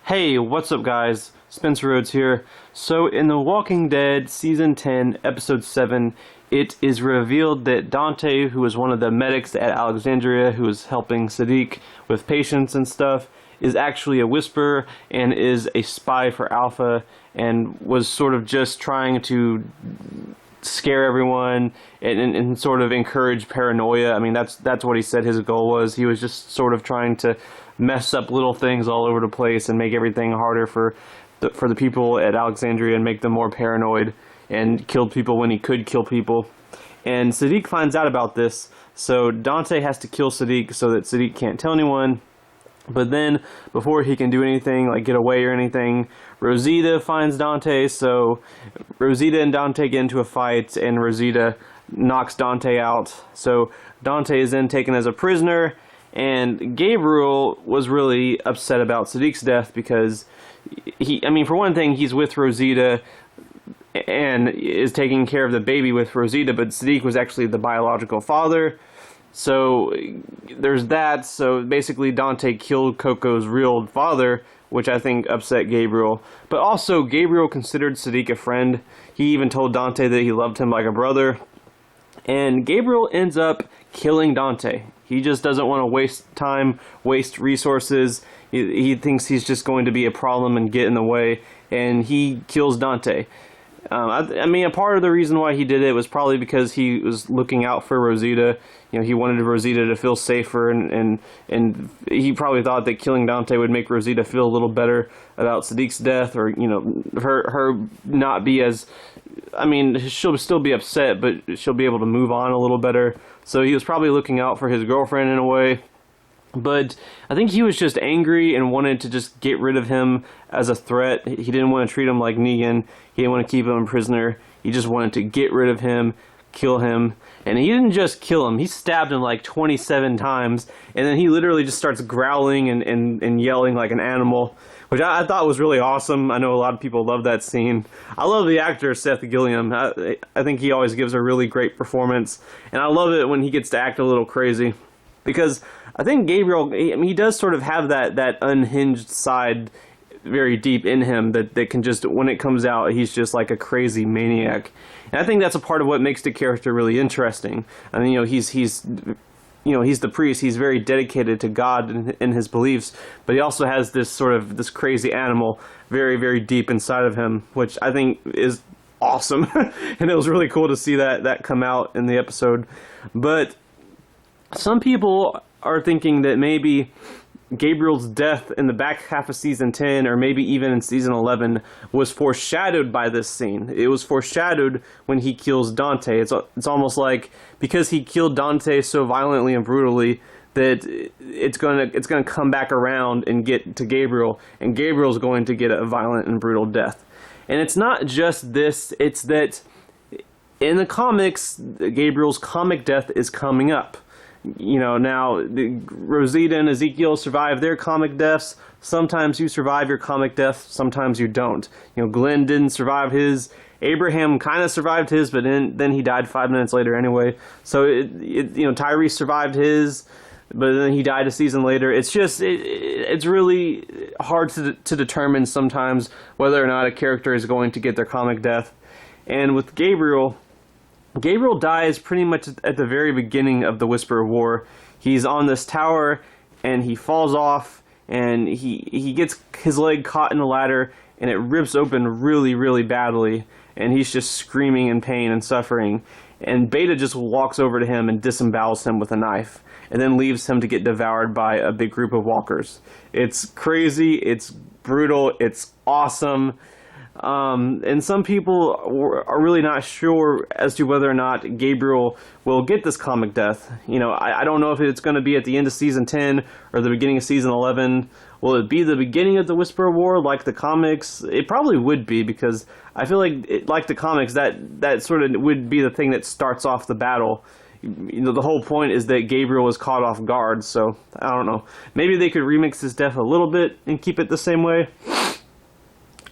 Hey, what's up guys? Spencer Rhodes here. So in The Walking Dead Season 10, Episode 7, it is revealed that Dante, who was one of the medics at Alexandria, who was helping Sadiq with patients and stuff, is actually a Whisperer and is a spy for Alpha and was sort of just trying to scare everyone and sort of encourage paranoia. I mean, that's what he said his goal was. He was just sort of trying to mess up little things all over the place and make everything harder for the people at Alexandria and make them more paranoid, and killed people when he could kill people. And Sadiq finds out about this, so Dante has to kill Sadiq so that Sadiq can't tell anyone. But then, before he can do anything, like get away or anything, Rosita finds Dante, so Rosita and Dante get into a fight, and Rosita knocks Dante out. So Dante is then taken as a prisoner, and Gabriel was really upset about Sadiq's death because, for one thing, he's with Rosita and is taking care of the baby with Rosita, but Sadiq was actually the biological father. So there's that. So basically Dante killed Coco's real father, which I think upset Gabriel. But also Gabriel considered Sadiq a friend. He even told Dante that he loved him like a brother. And Gabriel ends up killing Dante. He just doesn't want to waste time, waste resources. He thinks he's just going to be a problem and get in the way, and he kills Dante. A part of the reason why he did it was probably because he was looking out for Rosita. He wanted Rosita to feel safer, and he probably thought that killing Dante would make Rosita feel a little better about Sadiq's death, or her not be as, she'll still be upset, but she'll be able to move on a little better. So he was probably looking out for his girlfriend in a way. But I think he was just angry and wanted to just get rid of him as a threat. He didn't want to treat him like Negan. He didn't want to keep him a prisoner. He just wanted to get rid of him, kill him. And he didn't just kill him. He stabbed him like 27 times. And then he literally just starts growling and yelling like an animal, which I thought was really awesome. I know a lot of people love that scene. I love the actor Seth Gilliam. I think he always gives a really great performance. And I love it when he gets to act a little crazy. Because I think Gabriel, he does sort of have that unhinged side very deep in him that can just, when it comes out, he's just like a crazy maniac. And I think that's a part of what makes the character really interesting. He's the priest. He's very dedicated to God and his beliefs, but he also has this crazy animal very, very deep inside of him, which I think is awesome. And it was really cool to see that come out in the episode. But some people are thinking that maybe Gabriel's death in the back half of Season 10, or maybe even in Season 11, was foreshadowed by this scene. It was foreshadowed when he kills Dante. It's almost like, because he killed Dante so violently and brutally, that it's gonna come back around and get to Gabriel, and Gabriel's going to get a violent and brutal death. And it's not just this, it's that in the comics, Gabriel's comic death is coming up. Now Rosita and Ezekiel survive their comic deaths. Sometimes you survive your comic death, sometimes you don't. Glenn didn't survive his. Abraham kind of survived his, but then he died 5 minutes later anyway. So Tyrese survived his, but then he died a season later. It's just it's really hard to determine sometimes whether or not a character is going to get their comic death. And with Gabriel dies pretty much at the very beginning of the Whisper War. He's on this tower, and he falls off, and he gets his leg caught in the ladder, and it rips open really, really badly, and he's just screaming in pain and suffering. And Beta just walks over to him and disembowels him with a knife, and then leaves him to get devoured by a big group of walkers. It's crazy, it's brutal, it's awesome. And some people are really not sure as to whether or not Gabriel will get this comic death. I don't know if it's going to be at the end of Season 10 or the beginning of Season 11. Will it be the beginning of the Whisper War like the comics? It probably would be, because I feel like the comics, that sort of would be the thing that starts off the battle. The whole point is that Gabriel is caught off guard, so I don't know. Maybe they could remix his death a little bit and keep it the same way.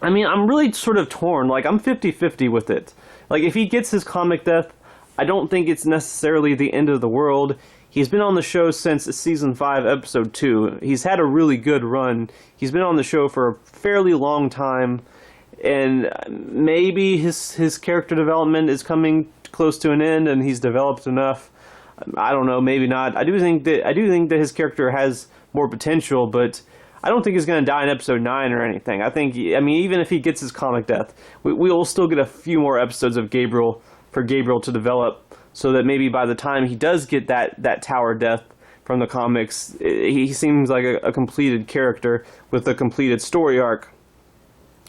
I'm really sort of torn. I'm 50-50 with it. If he gets his comic death, I don't think it's necessarily the end of the world. He's been on the show since season 5, episode 2. He's had a really good run. He's been on the show for a fairly long time, and maybe his character development is coming close to an end, and he's developed enough. I don't know, maybe not. I do think that his character has more potential, but I don't think he's going to die in episode 9 or anything. I mean, even if he gets his comic death, we will still get a few more episodes of Gabriel for Gabriel to develop, so that maybe by the time he does get that tower death from the comics, he seems like a completed character with a completed story arc.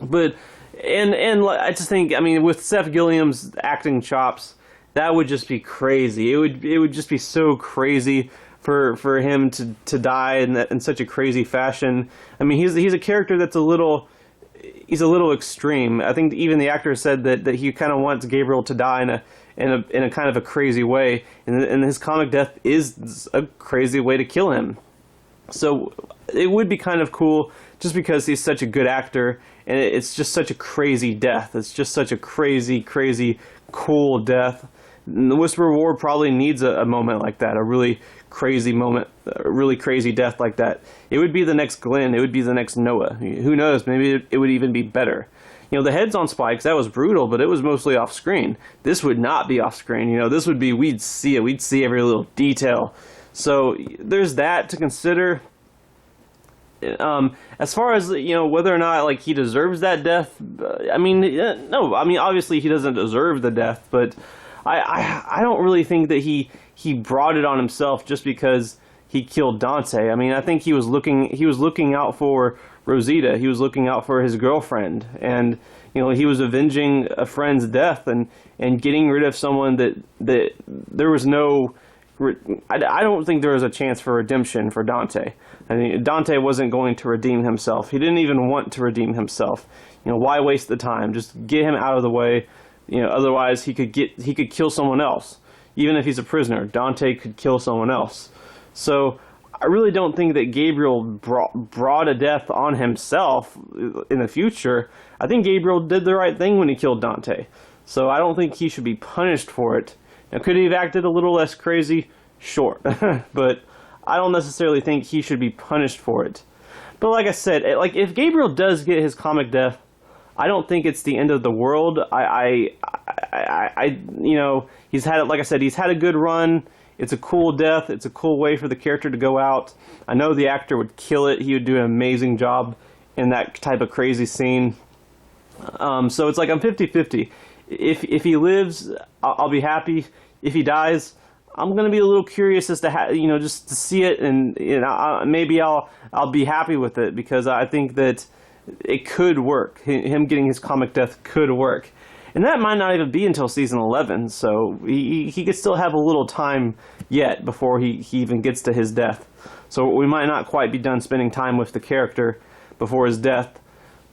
But and I just think, I mean, with Seth Gilliam's acting chops, that would just be crazy. It would just be so crazy for him to die in such a crazy fashion. I mean, he's a character that's a little extreme. I think even the actor said that he kind of wants Gabriel to die in a kind of a crazy way, and his comic death is a crazy way to kill him. So it would be kind of cool, just because he's such a good actor, and it's just such a crazy death. It's just such a crazy, crazy, cool death. And the Whisperer War probably needs a moment like that, a really crazy moment, a really crazy death like that. It would be the next Glenn. It would be the next Noah. Who knows? Maybe it would even be better. You know, the heads on spikes, that was brutal, but it was mostly off screen. This would not be off screen. You know, this would be, we'd see it. We'd see every little detail. So there's that to consider. As far as, you know, whether or not, like, he deserves that death, I mean, no. I mean, obviously he doesn't deserve the death, but I don't really think that he brought it on himself just because he killed Dante. I mean, I think he was looking out for Rosita. He was looking out for his girlfriend, and, you know, he was avenging a friend's death and getting rid of someone that there was no. I don't think there was a chance for redemption for Dante. I mean, Dante wasn't going to redeem himself. He didn't even want to redeem himself. You know, why waste the time? Just get him out of the way. You know, otherwise he could kill someone else. Even if he's a prisoner, Dante could kill someone else. So I really don't think that Gabriel brought a death on himself in the future. I think Gabriel did the right thing when he killed Dante. So I don't think he should be punished for it. Now, could he have acted a little less crazy? Sure. But I don't necessarily think he should be punished for it. But like I said, like, if Gabriel does get his comic death, I don't think it's the end of the world. You know, he's had, like I said, he's had a good run. It's a cool death. It's a cool way for the character to go out. I know the actor would kill it. He would do an amazing job in that type of crazy scene. So it's like I'm 50-50. If he lives, I'll be happy. If he dies, I'm gonna be a little curious as to you know, just to see it, and, you know, maybe I'll be happy with it, because I think that it could work. Him getting his comic death could work, and that might not even be until season 11. So he could still have a little time yet before he even gets to his death. So we might not quite be done spending time with the character before his death.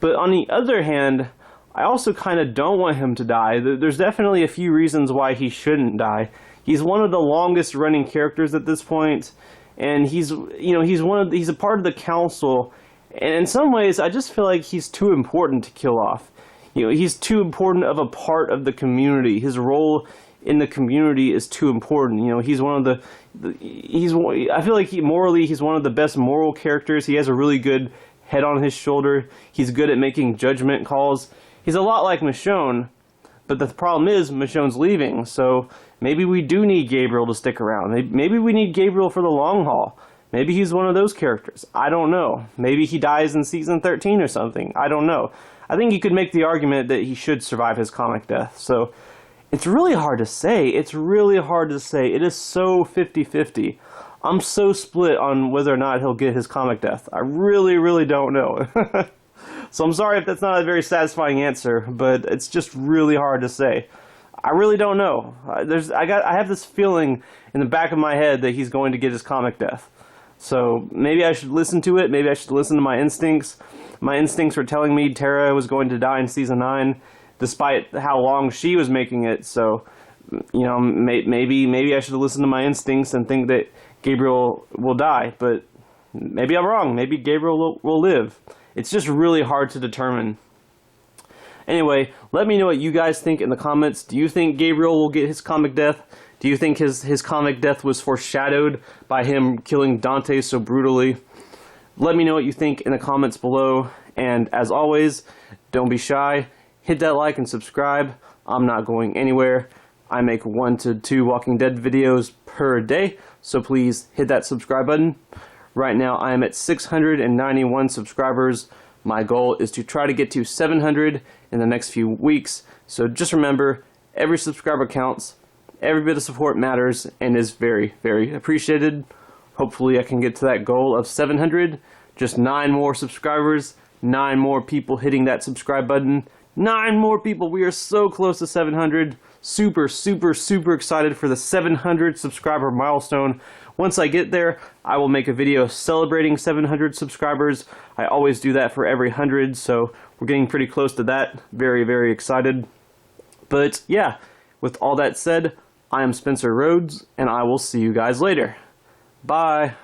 But on the other hand, I also kind of don't want him to die. There's definitely a few reasons why he shouldn't die. He's one of the longest running characters at this point, and he's a part of the council, and in some ways I just feel like he's too important to kill off. You know, he's too important of a part of the community. His role in the community is too important. You know, he's one of I feel like morally he's one of the best moral characters. He has a really good head on his shoulder. He's good at making judgment calls. He's a lot like Michonne, but the problem is Michonne's leaving, so maybe we do need Gabriel to stick around. Maybe we need Gabriel for the long haul. Maybe he's one of those characters. I don't know. Maybe he dies in season 13 or something. I don't know. I think you could make the argument that he should survive his comic death. So it's really hard to say. It's really hard to say. It is so 50-50. I'm so split on whether or not he'll get his comic death. I really, really don't know. So I'm sorry if that's not a very satisfying answer, but it's just really hard to say. I really don't know. I have this feeling in the back of my head that he's going to get his comic death. So maybe I should listen to it. Maybe I should listen to my instincts. My instincts were telling me Tara was going to die in season 9, despite how long she was making it. So, you know, maybe I should listen to my instincts and think that Gabriel will die. But maybe I'm wrong. Maybe Gabriel will live. It's just really hard to determine. Anyway, let me know what you guys think in the comments. Do you think Gabriel will get his comic death? Do you think his comic death was foreshadowed by him killing Dante so brutally? Let me know what you think in the comments below, and as always, don't be shy. Hit that like and subscribe. I'm not going anywhere. I make 1 to 2 Walking Dead videos per day, so please hit that subscribe button. Right now I am at 691 subscribers. My goal is to try to get to 700 in the next few weeks, so just remember, every subscriber counts, every bit of support matters, and is very, very appreciated. Hopefully I can get to that goal of 700, just 9 more subscribers, 9 more people hitting that subscribe button, 9 more people. We are so close to 700. Super, super, super excited for the 700 subscriber milestone. Once I get there, I will make a video celebrating 700 subscribers. I always do that for every 100, so we're getting pretty close to that. Very, very excited. But yeah, with all that said, I am Spencer Rhodes, and I will see you guys later. Bye.